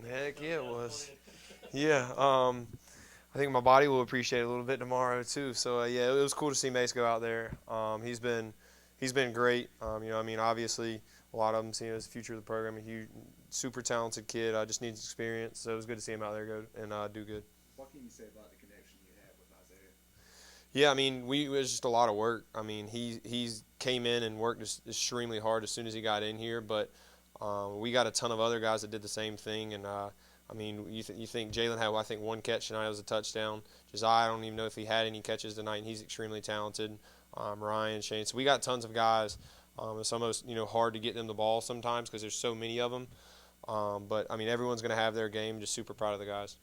Heck yeah, it was. Yeah. I think my body will appreciate it a little bit tomorrow too. So yeah, it was cool to see Mace go out there. He's been great. I mean, obviously a lot of them see him as the future of the program. A huge, super talented kid. Just needs experience. So it was good to see him out there go and do good. What can you say about the connection you have with Isaiah? Yeah, I mean, it was just a lot of work. I mean, he's came in and worked extremely hard as soon as he got in here, but we got a ton of other guys that did the same thing. And I mean, you think Jalen had, I think, one catch tonight was a touchdown. Josiah, I don't even know if he had any catches tonight, and he's extremely talented. Ryan, Shane, so we got tons of guys. It's almost hard to get them the ball sometimes because there's so many of them. But I mean, everyone's going to have their game. Just super proud of the guys.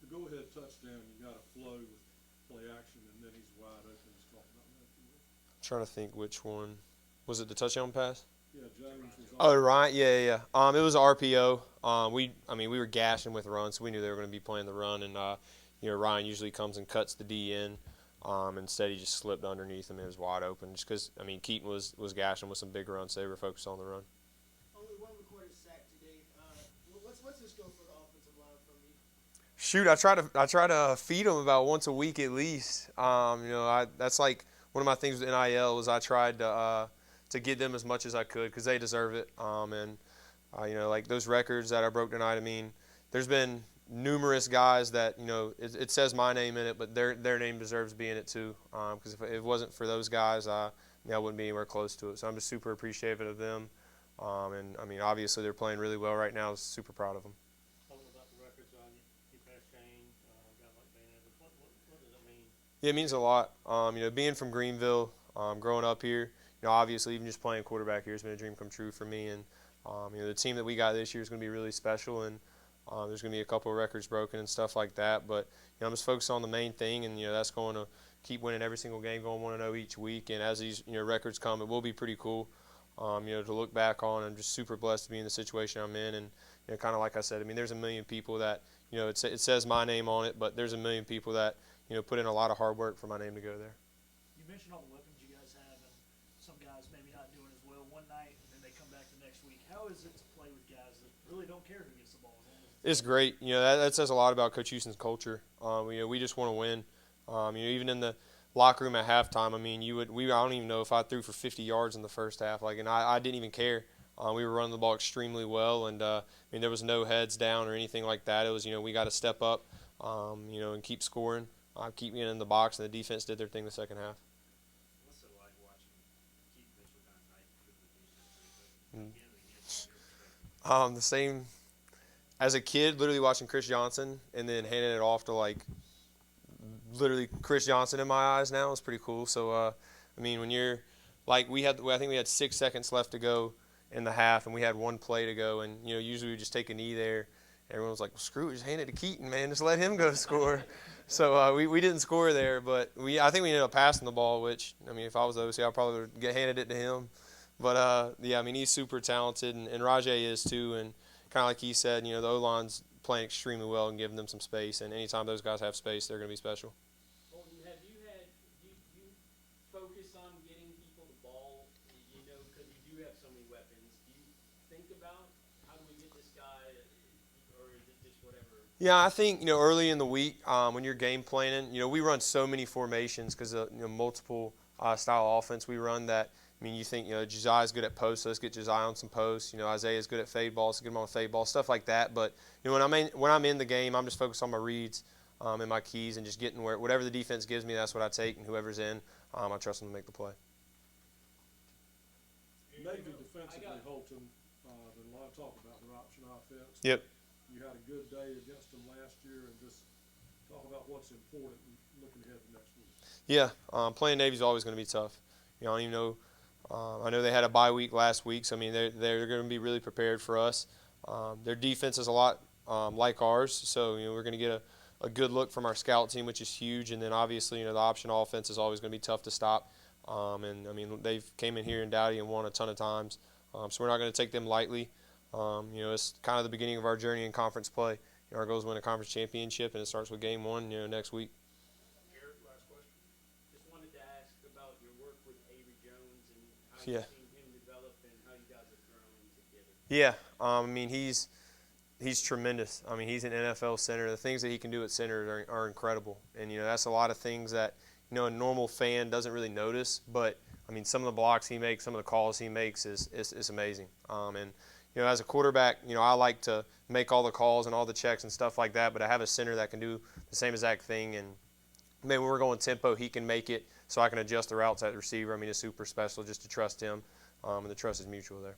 The go-ahead touchdown, you got a flow with play action, and then he's wide open. He's talking about that. I'm trying to think which one. Was it the touchdown pass? Yeah, James was. Oh, Ryan, yeah. It was RPO. We were gashing with runs, so we knew they were going to be playing the run, and Ryan usually comes and cuts the D in. Instead, he just slipped underneath him. It was wide open, just because Keaton was gashing with some big runs, so they were focused on the run. Only one recorded sack today. What's this go for the offensive line from you? Shoot, I try to feed them about once a week at least. That's like one of my things with NIL was I tried to get them as much as I could because they deserve it. Like those records that I broke tonight. I mean, there's been numerous guys that it says my name in it, but their name deserves to be in it too. Because if it wasn't for those guys, I wouldn't be anywhere close to it. So I'm just super appreciative of them. And I mean, obviously they're playing really well right now. Super proud of them. Yeah, it means a lot. Being from Greenville, growing up here, obviously even just playing quarterback here has been a dream come true for me. And the team that we got this year is going to be really special, and there's going to be a couple of records broken and stuff like that. But I'm just focused on the main thing, and that's going to keep winning every single game, going 1-0 each week. And as these records come, it will be pretty cool, to look back on. I'm just super blessed to be in the situation I'm in, and kind of like I said, I mean, there's a million people that it says my name on it, but there's a million people that put in a lot of hard work for my name to go there. You mentioned all the weapons you guys have, and some guys maybe not doing as well one night, and then they come back the next week. How is it to play with guys that really don't care who gets the ball? It's great. That says a lot about Coach Houston's culture. We just want to win. Even in the locker room at halftime, I mean, I don't even know if I threw for 50 yards in the first half. And I didn't even care. We were running the ball extremely well, and there was no heads down or anything like that. It was we got to step up, and keep scoring. Keep getting in the box, and the defense did their thing the second half. What's it like watching Keith Mitchell kind of night? The same as a kid, literally watching Chris Johnson and then handing it off to literally Chris Johnson in my eyes now is pretty cool. So when you're I think we had 6 seconds left to go in the half, and we had one play to go, and usually we just take a knee there. Everyone was like, well, screw it, just hand it to Keaton, man, just let him go score. So we didn't score there, but I think we ended up passing the ball, which, if I was OC, I probably would have handed it to him. But, he's super talented, and Rajay is too. And kind of like he said, the O-line's playing extremely well and giving them some space. And anytime those guys have space, they're going to be special. Holton, do you focus on getting people the ball, because you do have so many weapons? Do you think about how do we get this guy, or is it just whatever? Yeah, I think, early in the week when you're game planning, we run so many formations because of multiple style offense we run that, you think, Josiah's good at posts, so let's get Josiah on some posts. Isaiah's good at fade balls, so get him on a fade ball, stuff like that. But, when I'm in the game, I'm just focused on my reads and my keys and just getting whatever the defense gives me, that's what I take, and whoever's in, I trust them to make the play. Navy defensively, Holton, there's a lot of talk about their option offense. Yep. You had a good day against them last year, and just talk about what's important looking ahead to next week. Yeah, playing Navy's always going to be tough. I don't even know. I know they had a bye week last week, so they're going to be really prepared for us. Their defense is a lot like ours, so we're going to get a good look from our scout team, which is huge. And then obviously the option offense is always going to be tough to stop. They've came in here in Dowdy and won a ton of times, so we're not going to take them lightly. It's kind of the beginning of our journey in conference play. Our goal is to win a conference championship, and it starts with game 1 next week. Eric, last question. Just wanted to ask about your work with Avery Jones and how Yeah. you've seen him develop and how you guys have grown together. Yeah, I mean he's tremendous. I mean he's an NFL center. The things that he can do at center are incredible, and that's a lot of things that a normal fan doesn't really notice. But I mean some of the blocks he makes, some of the calls he makes is amazing. And as a quarterback, I like to make all the calls and all the checks and stuff like that. But I have a center that can do the same exact thing, and maybe when we're going tempo, he can make it so I can adjust the routes at the receiver. I mean it's super special just to trust him, and the trust is mutual there.